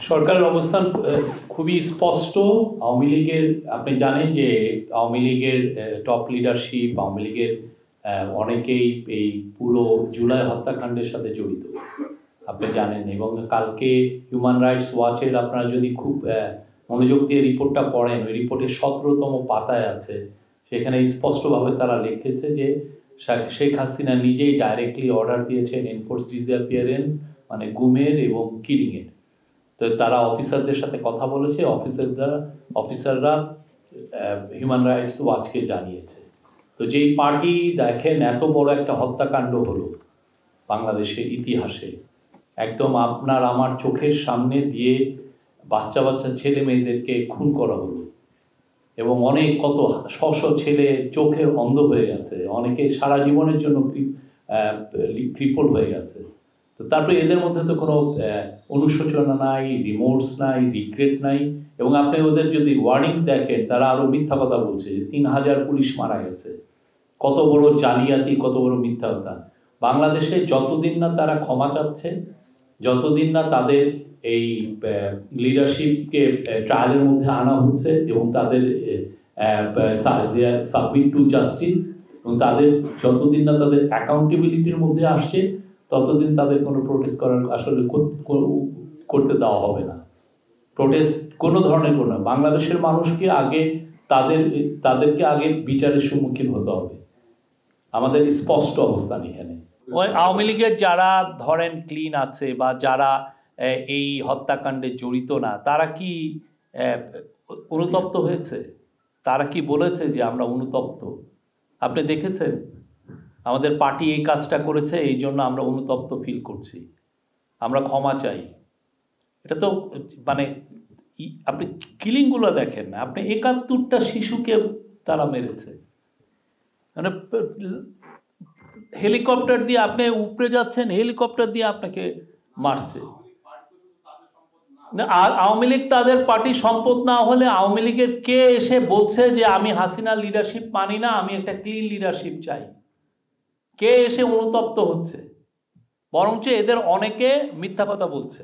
সরকারের অবস্থান খুবই স্পষ্ট। আওয়ামী লীগের, আপনি জানেন যে আওয়ামী লীগের টপ লিডারশিপ, আওয়ামী লীগের অনেকেই এই পুরো জুলাই হত্যাকাণ্ডের সাথে জড়িত, আপনি জানেন। এবং কালকে হিউম্যান রাইটস ওয়াচের আপনারা যদি খুব মনোযোগ দিয়ে রিপোর্টটা পড়েন, ওই রিপোর্টের 17তম পাতায় আছে, সেখানে স্পষ্টভাবে তারা লিখেছে যে শেখ হাসিনা নিজেই ডাইরেক্টলি অর্ডার দিয়েছেন এনফোর্স ডিসঅ্যাপিয়ারেন্স, মানে গুমের এবং কিলিংয়ের। তো তারা অফিসারদের সাথে কথা বলেছে, অফিসাররা হিউম্যান রাইটস ওয়াচকে জানিয়েছে। তো যেই পার্টি দেখেন এত বড় একটা হত্যাকাণ্ড হলো বাংলাদেশের ইতিহাসে, একদম আপনার আমার চোখের সামনে দিয়ে বাচ্চা বাচ্চা ছেলে মেয়েদেরকে খুন করা হলো, এবং অনেক কত শশ ছেলে চোখে অন্ধ হয়ে গেছে, অনেকে সারা জীবনের জন্য ক্রিপল হয়ে গেছে। তো তারপরে এদের মধ্যে তো কোনো অনুশোচনা নাই, রিমোর্স নাই, রিগ্রেট নাই। এবং আপনি ওদের যদি ওয়ার্নিং দেখেন, তারা আরও মিথ্যা কথা বলছে যে 3000 পুলিশ মারা গেছে। কত বড় জালিয়াতি, কত বড় মিথ্যা কথা। বাংলাদেশে যতদিন না তারা ক্ষমা চাচ্ছে, যতদিন না তাদের এই লিডারশিপকে ট্রায়ালের মধ্যে আনা হচ্ছে এবং তাদের সাবমিট টু জাস্টিস, এবং তাদের যতদিন না তাদের অ্যাকাউন্টেবিলিটির মধ্যে আসছে, ততদিন তাদের কোনো প্রোটেস্ট করার আসলে করতে দেওয়া হবে না। প্রোটেস্ট কোনো ধরনের কোনো, বাংলাদেশের মানুষকে আগে তাদেরকে আগে বিচারের সম্মুখীন হতে হবে। আমাদের স্পষ্ট অবস্থান এখানে। ওই আওয়ামী লীগের যারা ধরেন ক্লিন আছে বা যারা এই হত্যাকাণ্ডে জড়িত না, তারা কি অনুতপ্ত হয়েছে? তারা কি বলেছে যে আমরা অনুতপ্ত? আপনি দেখেছেন আমাদের পার্টি এই কাজটা করেছে, এই জন্য আমরা অনুতপ্ত ফিল করছি, আমরা ক্ষমা চাই। এটা তো মানে আপনি কিলিংগুলো দেখেন না, আপনি 71টা শিশুকে তারা মেরেছে, মানে হেলিকপ্টার দিয়ে আপনি উপরে যাচ্ছেন, হেলিকপ্টার দিয়ে আপনাকে মারছে। আর আওয়ামী লীগ তাদের পার্টির সম্পদ না হলে আওয়ামী লীগের কে এসে বলছে যে আমি হাসিনার লিডারশিপ মানি না, আমি একটা ক্লিন লিডারশিপ চাই? কে এসে অনুতপ্ত হচ্ছে? বরঞ্চ এদের অনেকে মিথ্যা কথা বলছে।